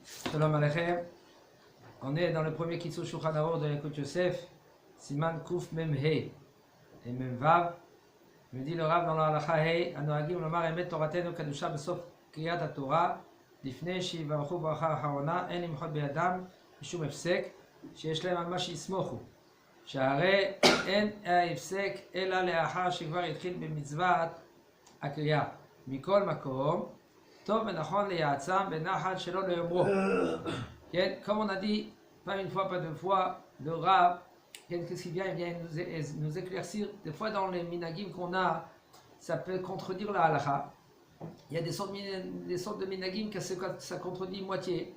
Shalom Aleichem. On est dans le premier Kitzur Shulchan Aruch de Yekut Yosef, Siman Kuf Mem He et Mem Vav. Me dit le Rav dans la Halacha He, Anohagim lomar emet Toratenu kadusha besof kriyat haTorah, לפני שיברכו ברכה האחרונה, אין למחות בידם משום הפסק, שיש להם על מה שיסמוכו. שהרי אין ההפסק אלא לאחר שכבר התחיל במצוות הקריאה. מכל מקום, טוב ונכון ליעצם בנחת שלא ליאמרו. כן, comme on a dit, pas une fois, pas deux fois, le Rav, qu'est-ce qu'il vient, il vient nous éclaircir. Des fois dans les minagim qu'on a, ça peut contredire la halakha. Il y a des sortes de minagim que ça contredit moitié.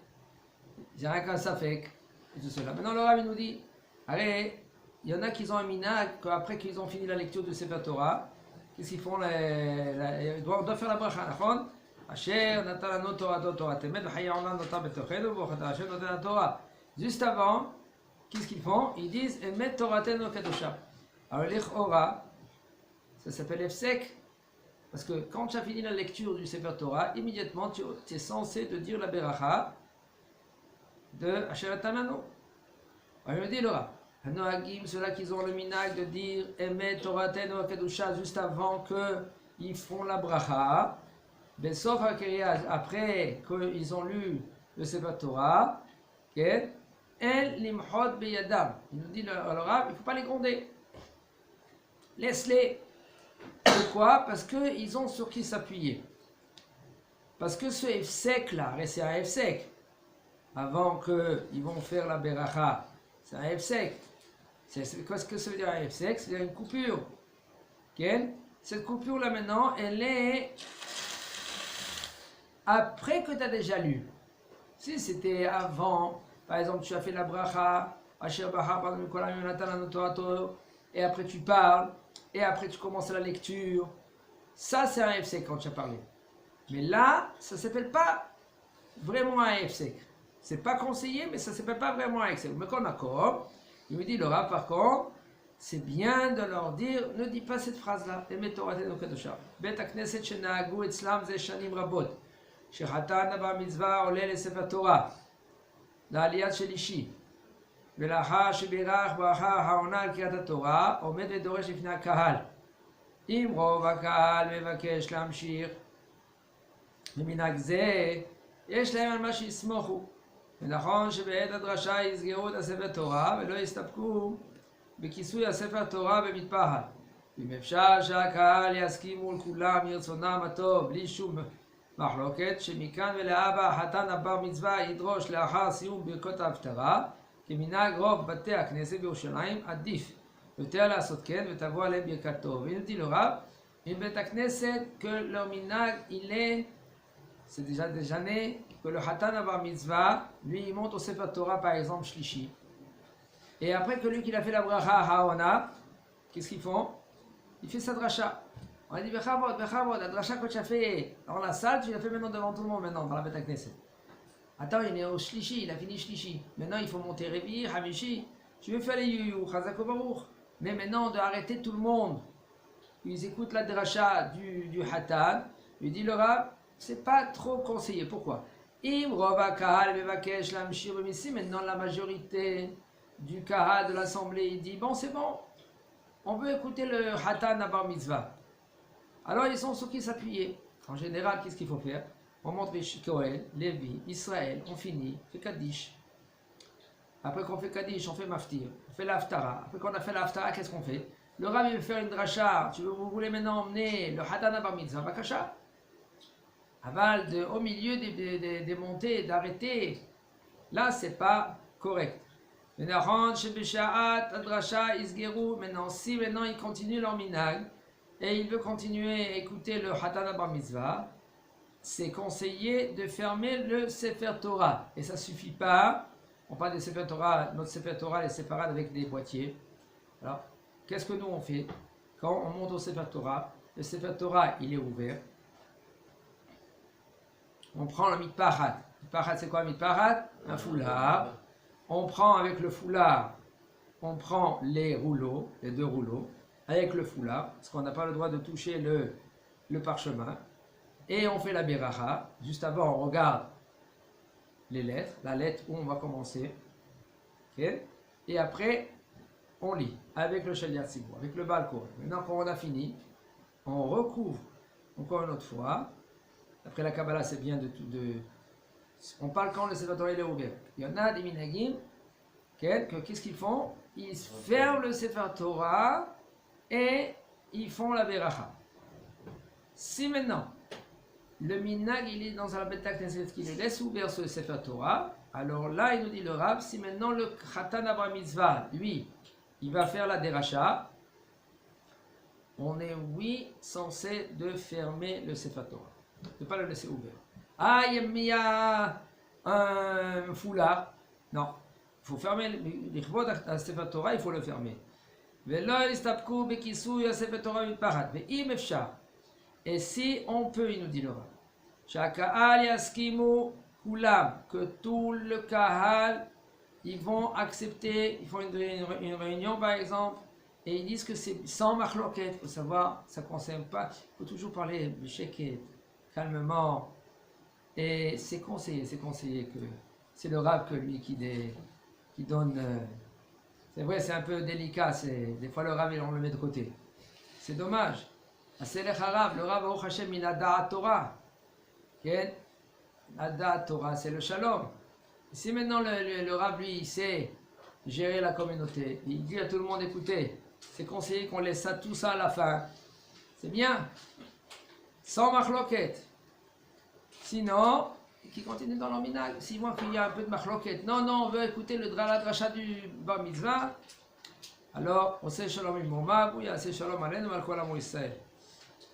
J'ai rien qu'un safek, et tout cela. Maintenant le Rav il nous dit, allez, il y en a qui ont un minag, qu'après qu'ils ont fini la lecture de Sefer Torah, qu'est-ce qu'ils font? On doit faire la bracha, נכון? Asher natan lanu torato Torah temet v'chaya olam nota betochenu v'ochata Hashem noten la Torah. Juste avant, qu'est-ce qu'ils font? Ils disent emet toratenu kadosha. Alors l'Ichora, ça s'appelle Efsek, parce que quand tu as fini la lecture du Sefer Torah, immédiatement tu es censé de dire la beracha de Asher natan lanu. Alors il me dit le Rav, Hanohagim, ceux-là qui ont le minag de dire emet toratenu kadosha juste avant qu'ils font la bracha. Besof HaKriya, après qu'ils ont lu le Sefer Torah, En limchot beyadam. Il nous dit le Rav, il ne faut pas les gronder. Laisse-les. Pourquoi? Parce qu'ils ont sur qui s'appuyer. Parce que ce Efsek là, c'est un Efsek. Avant qu'ils vont faire la Beracha, c'est un Efsek. Qu'est-ce que ça veut dire un Efsek? C'est une coupure. Cette coupure là maintenant, elle est après que tu as déjà lu. Si c'était avant, par exemple, tu as fait la bracha, et après tu parles, et après tu commences la lecture, ça c'est un Efsek quand tu as parlé. Mais là, ça ne s'appelle pas vraiment un Efsek. C'est pas conseillé, mais ça ne s'appelle pas vraiment un Efsek. Mais qu'on accord, il me dit le Rav par contre, c'est bien de leur dire, ne dis pas cette phrase-là. Bet hakneset shenahagu etzlam ze shanim rabot. שחתן בר מצווה עולה לספר תורה לעליית שלישי ולאחר שבירך ברכה האחרונה על קריאת התורה עומד ודורש לפני הקהל. אם רוב הקהל מבקש להמשיך במנהג זה יש להם על מה שיסמוכו, ונכון שבעת הדרשה יסגרו את הספר תורה ולא יסתפקו בכיסוי הספר תורה במטפחת. ואם אפשר שהקהל יסכימו לכולם מרצונם הטוב בלי שום מחלוקת, שמכאן ולהבא החתן הבר מצווה ידרוש לאחר סיום ברכות ההפטרה, כמנהג רוב בתי הכנסת בירושלים, עדיף יותר לעשות כן ותבוא עליהם ברכת טוב. והנה dit le Rav, une bête הכנסת que le minag il est, c'est déjà des années que le Hatan Bar Mitzvah, lui il monte au Sefer Torah par exemple Shlishi, et après que lui qu'il a fait la bracha Haona, qu'est-ce qu'ils font? Il fait sa dracha. On a dit, Bechavod, la dracha que tu as fait dans la salle, tu l'as fait maintenant devant tout le monde, maintenant, dans la Beth Knesset. Attends, il est au Shlishi, il a fini Shlishi. Maintenant, il faut monter Revi, Hamishi. Tu veux faire les Yuyu, Chazako Baruch. Mais maintenant, de arrêter tout le monde. Ils écoutent la dracha du Hatan. Il dit, le Rav, c'est pas trop conseillé. Pourquoi? Im Rova Kahal Bevakesh Lamshir Bemisi. Maintenant, la majorité du Kahal de l'Assemblée, il dit, bon, c'est bon. On veut écouter le Hatan Bar Mitzvah. Alors ils sont sur qui s'appuyer. En général, qu'est-ce qu'il faut faire? On montre les Kohen, Lévi, Israël, on finit, on fait Kaddish. Après qu'on fait Kaddish, on fait Maftir, on fait l'Aftara. Après qu'on a fait l'Aftara, qu'est-ce qu'on fait? Le Rav veut faire une dracha. Vous voulez maintenant emmener le Hatan Bar Mitzvah, Bakasha. Aval, au milieu des montées, d'arrêter. Là, c'est pas correct. Maintenant, si maintenant ils continuent leur minag, et il veut continuer à écouter le Hatan Bar Mitzvah, c'est conseillé de fermer le Sefer Torah. Et ça ne suffit pas. On parle de Sefer Torah, notre Sefer Torah est séparé avec des boîtiers. Alors, qu'est-ce que nous on fait? Quand on monte au Sefer Torah, le Sefer Torah il est ouvert. On prend le mitpachat. Mitpachat c'est quoi mitpachat? Un foulard. On prend avec le foulard, on prend les rouleaux, les deux rouleaux, avec le foulard, parce qu'on n'a pas le droit de toucher le parchemin, et on fait la beracha. Juste avant, on regarde les lettres, la lettre où on va commencer, okay? Et après, on lit avec le Shaliach Tzibur, avec le Baal Korah. Maintenant, quand on a fini, on recouvre encore une autre fois. Après la Kabbalah, c'est bien on parle quand le Sefer Torah est ouvert. Il y en a des minagim, qu'est-ce qu'ils font? Ils ferment le Sefer Torah et ils font la Beracha. Si maintenant, le minag il est dans la Beta Knesset qui le laisse ouvert sur le Sefer Torah, alors là, il nous dit le Rav, si maintenant le Khatan Abra Mitzvah, lui, il va faire la Deracha, on est, oui, censé de fermer le Sefer Torah, de ne pas le laisser ouvert. Ah, il y a un foulard. Non, il faut fermer l'Ichvod à Sefer Torah, il faut le fermer. Et si on peut, il nous dit le Rav, que tout le Kahal, ils vont accepter, ils font une réunion par exemple, et ils disent que c'est sans machloket. Il faut savoir, ça ne concerne pas, il faut toujours parler b'sheket, calmement. Et c'est conseillé que c'est le Rav que lui qui donne. C'est vrai, c'est un peu délicat, des fois le Rav on le met de côté. C'est dommage. Aselech Harav, le Rav Baruch Hashem, il a Da'at Torah. La Da'at Torah, c'est le Shalom. Si maintenant le Rav, lui, il sait gérer la communauté, il dit à tout le monde, écoutez, c'est conseillé qu'on laisse tout ça à la fin. C'est bien. Sans machloket. Sinon, qui continue dans l'orminal. Si moi qu'il y a un peu de machloket, non, on veut écouter le dracha du bar mitzvah, alors on sait shalom imomab, ou il y a c'est shalom aleinu al kol amo Yisrael.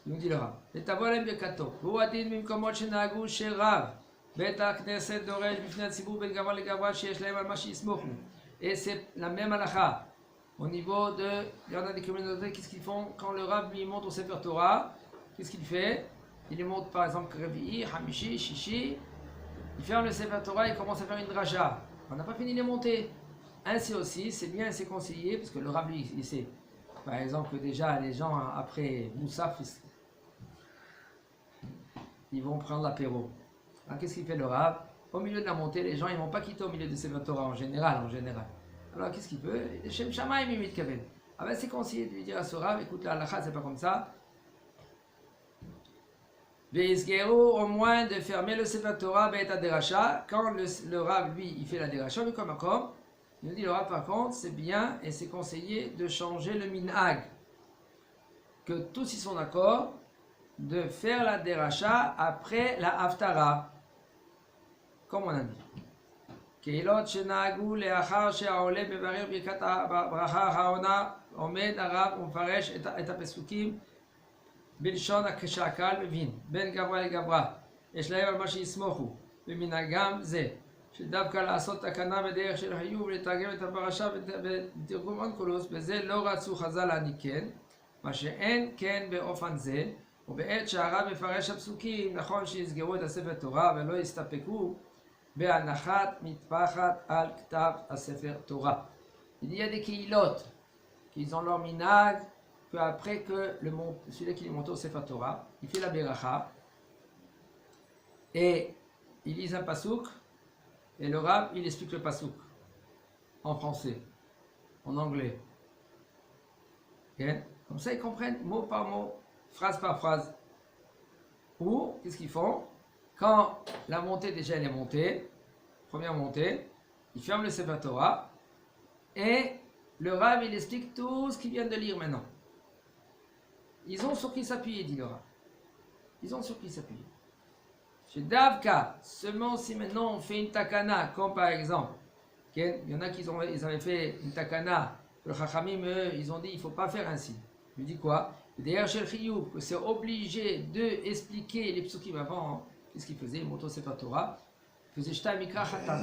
Il nous dit le Rav. Et tavolem bekato. Ou adin mimkomot shenagu sherav. Bet knesset doresh bifnei hatzibur ben gavra legavra sheyesh lahem al ma sheyismochu. Et c'est la même halakha. Au niveau de, il y en a des communautés, qu'est-ce qu'ils font quand le Rav lui monte au Sefer Torah? Qu'est-ce qu'il fait? Il lui montre par exemple Revi'i, Hamishi, Shishi. Il ferme le Sefer Torah et commence à faire une draja. On n'a pas fini de monter. Ainsi aussi, c'est bien, c'est conseillé, parce que le Rav lui, il sait. Par exemple, que déjà les gens après Moussaf, ils vont prendre l'apéro. Alors qu'est-ce qu'il fait le Rav? Au milieu de la montée, les gens ils ne vont pas quitter au milieu de Sefer Torah en général. Alors qu'est-ce qu'il peut? Shem Shamaim Imit Kaven. Ah ben c'est conseillé de lui dire à ce Rav, écoute la halakha, c'est pas comme ça. Veisgero, au moins de fermer le Sefer Torah, Beit Aderacha, quand le Rav lui il fait la Deracha, mais comme accord, il nous dit le Rav par contre, c'est bien et c'est conseillé de changer le minhag. Que tous y sont d'accord de faire la Deracha après la Haftara. Comme on a dit. קהילות שנהגו לאחר שהעולה מברר ברכת הברכה האחרונה עומד הרב ומפרש את הפסוקים בלשון שהקהל מבין בין גברה לגברה יש להם על מה שיסמוכו במנהגם זה שדווקא לעשות תקנה בדרך של חיוב ולתרגם את הפרשה בתרגום אונקולוס בזה לא רצו חז"ל להניקן מה שאין כן באופן זה ובעת שהרב מפרש הפסוקים נכון שיסגרו את הספר תורה ולא יסתפקו בהנחת מטפחת על כתב הספר תורה. Il y a des kihilot qui ont leur minag qu'après que celui qui est monté au Sefer Torah, il fait la beracha et il lit un pasouk et le Rav il explique le pasouk en français, en anglais. Okay? Comme ça ils comprennent mot par mot, phrase par phrase. Ou qu'est-ce qu'ils font? Quand la montée déjà elle est montée, première montée, il ferme le Sefer Torah et le Rav il explique tout ce qu'il vient de lire maintenant. Ils ont sur qui s'appuyer, dit le Rav. Ils ont sur qui s'appuyer. Chez Davka, seulement si maintenant on fait une takana, comme par exemple, il y en a ils avaient fait une takana, le Chachamim, eux, ils ont dit il ne faut pas faire ainsi. Je dis quoi? D'ailleurs, chez le Chiyuv, c'est obligé d'expliquer les psukim avant. Qu'est-ce qu'il faisait? Il montait au Sefer Torah. Il faisait Shtai Mikra Chatan.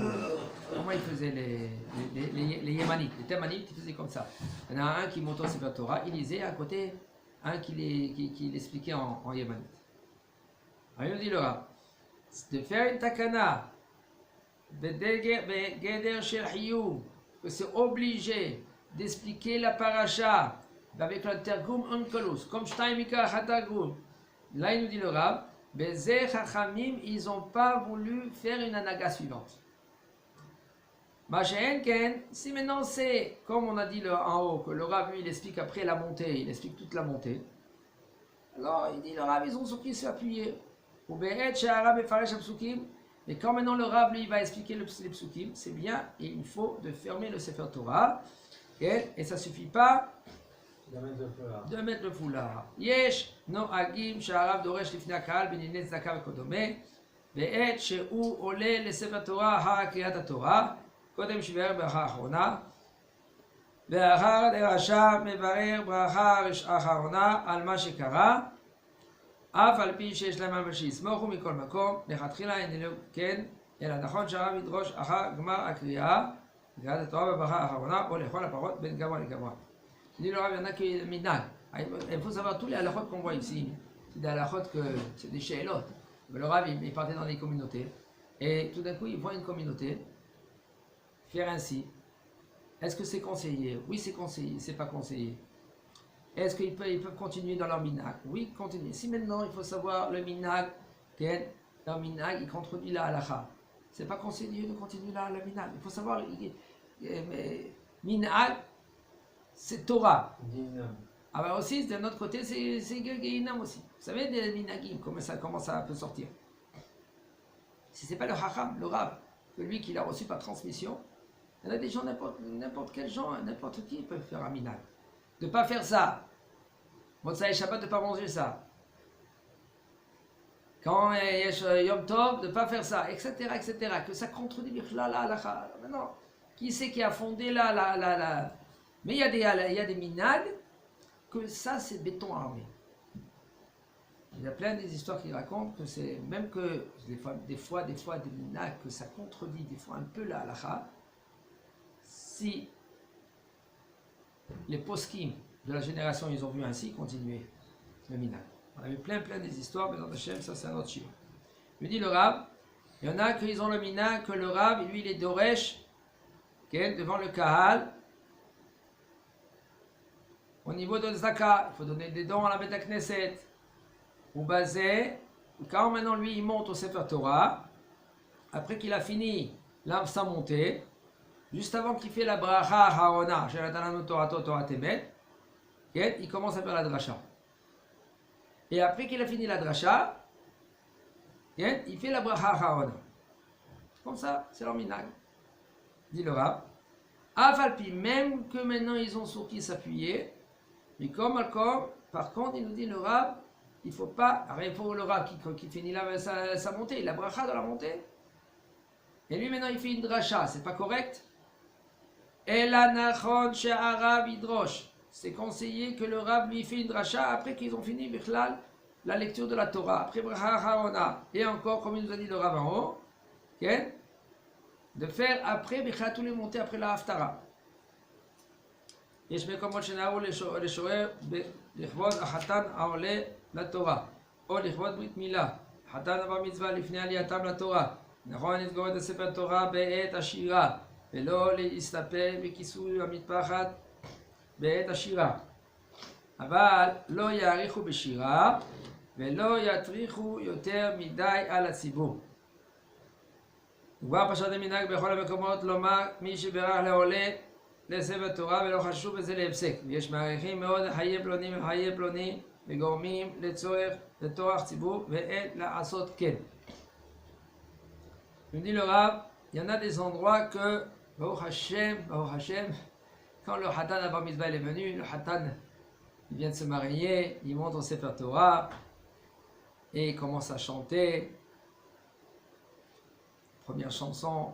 Comment il faisait les Yémanites? Les Thémanites, ils faisaient comme ça. Il y en a un qui montait au Sefer Torah, il lisait à côté, un qui l'expliquait en Yémanite. Alors il nous dit le Rav, de faire une takana, Begeder Shel Chiyuv, que c'est obligé d'expliquer la paracha avec le Tergum Onkelos, comme Shtai Mikra Chatan. Là il nous dit le Rav, Bezeh Chachamim, ils n'ont pas voulu faire une anaga suivante. Machéenken, si maintenant c'est, comme on a dit en haut, que le Rav lui il explique après la montée, il explique toute la montée, alors il dit le Rav ils ont sur qui s'appuyer. Ou Be'et She'arav Efaresh Psukim, mais quand maintenant le Rav lui va expliquer les Psukim, c'est bien, et il faut de fermer le Sefer Torah, et ça suffit pas de mettre le foulard. Yesh no agim she'arav doresh lifnei hakahal b'dinej tzedaka v'kodome בעת שהוא עולה לספר תורה, קריאת התורה, קודם שיבר ברכה האחרונה, ואחר דרשע מברר ברכה האחרונה על מה שקרה, אף על פי שיש להם על מה שיסמוכו מכל מקום, לכתחילה איננו כן, אלא נכון שהרב ידרוש אחר גמר הקריאה, קריאת התורה בברכה האחרונה, או לכל הפחות בין גבוה לגבוה. dit le Rav, il y en a qui est minag. Il faut savoir tous les halakhot qu'on voit ici. C'est des halakhot que c'est des she'elot. Le Rav, il partait dans des communautés. Et tout d'un coup, il voit une communauté faire ainsi. Est-ce que c'est conseillé? Oui, c'est conseillé. C'est pas conseillé. Est-ce qu'ils peuvent continuer dans leur minag? Oui, continuer. Si maintenant, il faut savoir le minag, leur minag, il contredit la halakha. C'est pas conseillé de continuer le minag. Il faut savoir, minag, c'est Torah. Ah ben aussi, d'un autre côté, c'est Gehinam aussi. Vous savez, des minagim, comment ça peut sortir. Si c'est pas le Hacham, le Rav, celui qui l'a reçu par transmission, il y en a des gens, n'importe quel genre, n'importe qui peut faire un minag. De ne pas faire ça. Motzai Shabbat, de ne pas manger ça. Quand il y a Yom Tov, de ne pas faire ça, etc., etc. Que ça contredit la halakha. Maintenant, qui c'est qui a fondé la... Mais il y a des minags que ça c'est béton armé. Il y a plein des histoires qui racontent que c'est même que des fois des minags que ça contredit des fois un peu la halakha. Si les poskim de la génération ils ont vu ainsi continuer le minag. On a eu plein des histoires, mais dans Hachem ça c'est un autre chiffre. Je dis le Rav, il y en a qui ont le minag que le Rav lui il est doresh devant le kahal. Au niveau de Zaka, il faut donner des dons à la Beth Knesset. Ou basé, quand maintenant lui il monte au Sefer Torah, après qu'il a fini sa montée, juste avant qu'il fait la bracha Harona, il commence à faire la drasha. Et après qu'il a fini la drasha, il fait la bracha Harona. Comme ça, c'est leur minag. Dit le Rav. Afalpi, même que maintenant ils ont sur qui s'appuyer, mais par contre, il nous dit le Rav, il faut pas, il faut le Rav qui finit sa montée, il a bracha dans la montée. Et lui maintenant il fait une dracha, c'est pas correct. Et la nachon she'arav idrosh, c'est conseillé que le Rav lui fait une dracha après qu'ils ont fini bichlal la lecture de la Torah, après bracha harona. Et encore, comme il nous a dit le Rav en haut, de faire après bichlal tous les montées après la haftara. יש מקומות שנהרו לשורר לכבוד החתן העולה לתורה, או לכבוד ברית מילה, חתן עבר מצווה לפני עלייתם לתורה. נכון לסגור את הספר תורה בעת השירה, ולא להסתפק בכיסוי המטפחת בעת השירה. אבל לא יאריכו בשירה, ולא יטריחו יותר מדי על הציבור. כבר פשט המנהג בכל המקומות לומר מי שבירך לעולה לספר תורה ולא חשוב בזה להפסק. ויש מעריכים מאוד לחיי פלוני ולחיי פלוני וגורמים לצורך לטורח ציבור ואין לעשות כן. Je dis le Rav, il y en a des endroits que Baruch Hashem, quand le Hatan Abar Mitzvah est venu, le Hatan il vient de se marier, il monte au Sefer Torah et il commence à chanter. Première chanson,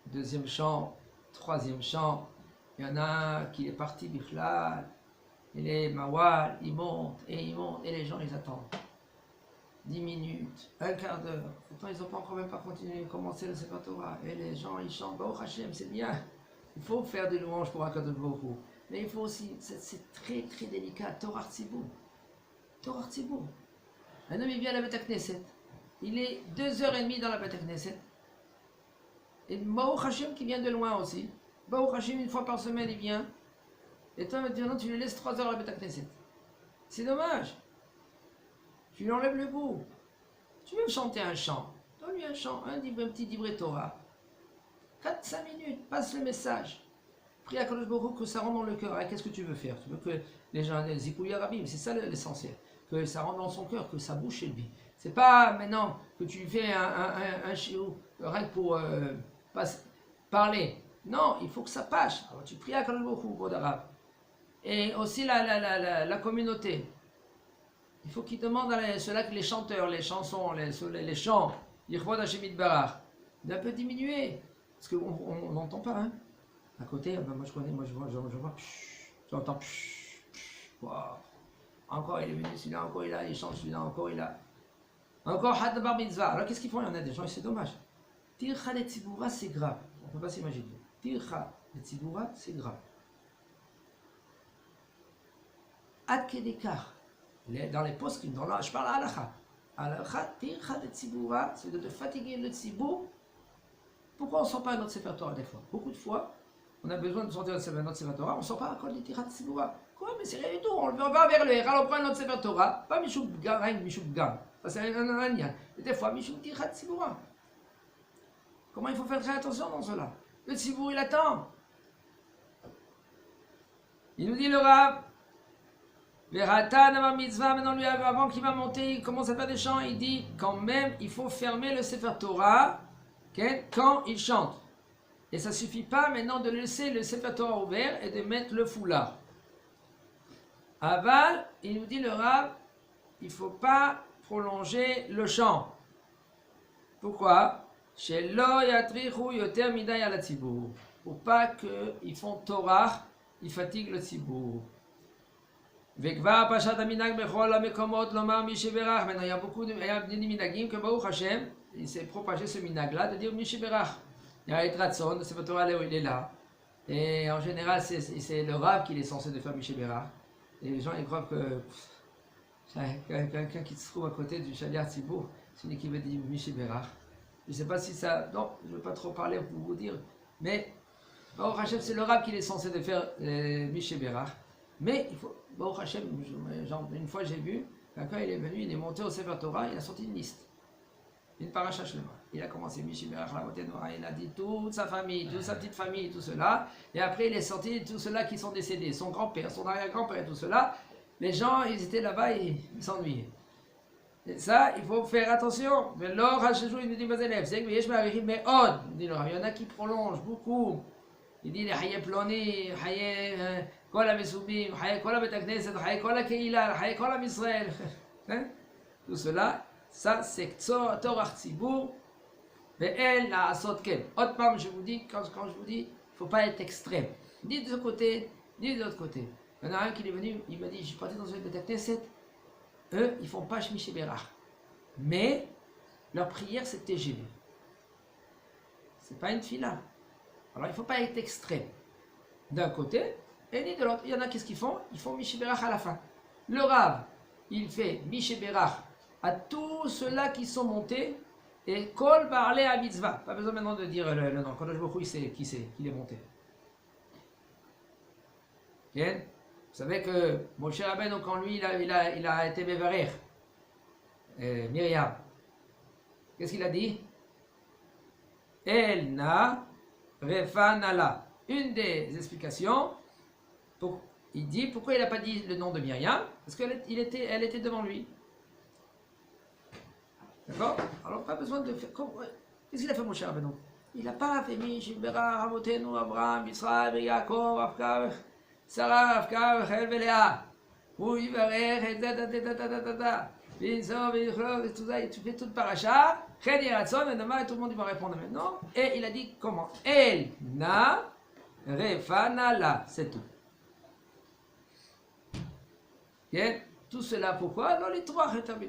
deuxième chant, troisième chant. Il y en a un qui est parti bichlal, et les mawal, ils montent, et les gens ils attendent. 10 minutes, un quart d'heure. Pourtant, ils n'ont pas encore même pas continué, commencé le Sefer Torah. Et les gens, ils chantent, Baruch Hashem, c'est bien. Il faut faire des louanges pour Akadosh Baruch Hu. Mais il faut aussi, c'est très très délicat, Torah Tzibur. Torah Tzibur. Un homme, il vient à la Beth Knesset. Il est 2h30 dans la Beth Knesset. Et Baruch Hashem qui vient de loin aussi. Baruch Hashem, une fois par semaine, il vient. Et toi, maintenant, tu le laisses 3 heures à la Beth Knesset. C'est dommage. Tu lui enlèves le goût. Tu veux chanter un chant, donne-lui un chant, un petit divrei Torah. 4-5 minutes, passe le message. Prie à Kadosh Baruch Hu que ça rentre dans le cœur. Ah, qu'est-ce que tu veux faire? Tu veux que les gens, les Zikouya Rabim, c'est ça l'essentiel. Que ça rentre dans son cœur, que ça bouge chez lui. C'est pas maintenant que tu fais un chiot, rien que pour parler. Non, il faut que ça passe. Alors tu pries à Kadosh Baruch Hu, Bodarav. Et aussi la communauté. Il faut qu'il demande à ceux-là que les chanteurs, les chansons, les chants, Yichvod Hashem Yitbarach, d'un peu diminuer. Parce qu'on n'entend pas, hein. À côté, moi je connais, moi je vois, j'entends. Wow. Encore il est venu, celui-là, encore il a, il chante, celui-là, encore il a. Encore Had Bar Mitzvah. Alors qu'est-ce qu'ils font? Il y en a des gens, et c'est dommage. Tircha le Tziboura, c'est grave. On ne peut pas s'imaginer. Tircha le Tziboura, c'est grave. Ad Kedekar. Dans les postes, je parle à Halakha. Halakha, Tircha le Tziboura, c'est de fatiguer le Tzibour. Pourquoi on ne sort pas notre Sefer Torah des fois? Beaucoup de fois, on a besoin de sortir notre Sefer Torah, on ne sort pas encore les Tircha Tziboura. Quoi? Mais c'est rien du tout. On va vers le Héral, on prend notre Sefer Torah, pas Mishou Gam, rien que Mishou Gam. C'est un lien. Et des fois, Mishou Tircha Tziboura. Comment il faut faire très attention dans cela? Le Tzibour, il attend. Il nous dit le Rav, Veratan Amar Mitzvah, maintenant lui, avant qu'il va monter, il commence à faire des chants, il dit quand même, il faut fermer le Sefer Torah quand il chante. Et ça ne suffit pas maintenant de laisser le Sefer Torah ouvert et de mettre le foulard. Aval, il nous dit le Rav, il ne faut pas prolonger le chant. Pourquoi? Chez Lo Yatrichu Yoter Miday ala Tzibour. Pour pas qu'ils font Torah, ils fatiguent le Tzibour. Vekvar Pashat Aminag Bechol Amekomot Lomar Misheberach. Maintenant, il y a beaucoup de minagim que Baruch Hashem, il s'est propagé ce minag-là de dire Misheberach. Il y a Etratson, c'est votre Torah, il est là. Et en général, c'est le Rav qui est censé de faire Misheberach. Et les gens, ils croient que quelqu'un qui se trouve à côté du Shaliach Tzibour, c'est lui qui veut dire Misheberach. Je ne sais pas si ça... Non, je ne veux pas trop parler pour vous dire. Mais, Baruch Hashem, c'est le Rav qui est censé de faire Misheberach. Mais, il faut... Baruch Hashem, une fois j'ai vu, quelqu'un il est venu, il est monté au Sefer Torah, il a sorti une liste. Une paracha shlema. Il a commencé Misheberach, la montée noire, il a dit toute sa famille, toute sa petite famille, tout cela. Et après, il est sorti tous ceux-là qui sont décédés. Son grand-père, son arrière-grand-père, tout cela. Les gens, ils étaient là-bas, ils s'ennuyaient. Et ça, il faut faire attention. Mais l'or, il nous dit, mais il y en a qui prolongent beaucoup. Il dit, les Haye Ploni, Haye Kola Mesubim, Haye Kola Betakneset, Haye Kola Keila, Haye Kola Misrael. Tout cela, ça c'est Torah Tzibour. Mais elle a asot ken. Autre part, je vous dis, quand je vous dis, il ne faut pas être extrême. Ni de ce côté, ni de l'autre côté. Il y en a un qui est venu, il m'a dit, je suis parti dans une Betakneset. Eux, ils ne font pas Shmi Sheberach. Mais leur prière, c'est TGV. Ce n'est pas une fila. Alors, il ne faut pas être extrême d'un côté et ni de l'autre. Il y en a, qu'est-ce qu'ils font? Ils font Misheberach à la fin. Le Rav, il fait Misheberach à tous ceux-là qui sont montés et Kol Ba'alei HaMitzvah. Pas besoin maintenant de dire le nom. Quand je vois il sait qui c'est, qui est monté. Okay? Vous savez que Moshe Rabbeinu, quand lui, il a été Mevarer, Myriam, qu'est-ce qu'il a dit? Elna Refanala. Une des explications, il dit pourquoi il n'a pas dit le nom de Myriam? Parce qu'elle était devant lui. D'accord? Alors pas besoin de faire. Qu'est-ce qu'il a fait Moshe Rabbeinu? Il n'a pas fait Misheberach Avotenu Abraham, Israël, Yaakov, Avkav, Sarah, Avkav, Rachel Léa. Où il va rire, et tout ça, tu fais toute paracha, et tout le monde va répondre maintenant. Et il a dit comment? El na refanala, c'est tout. Okay? Tout cela pourquoi? Alors les trois rétablis.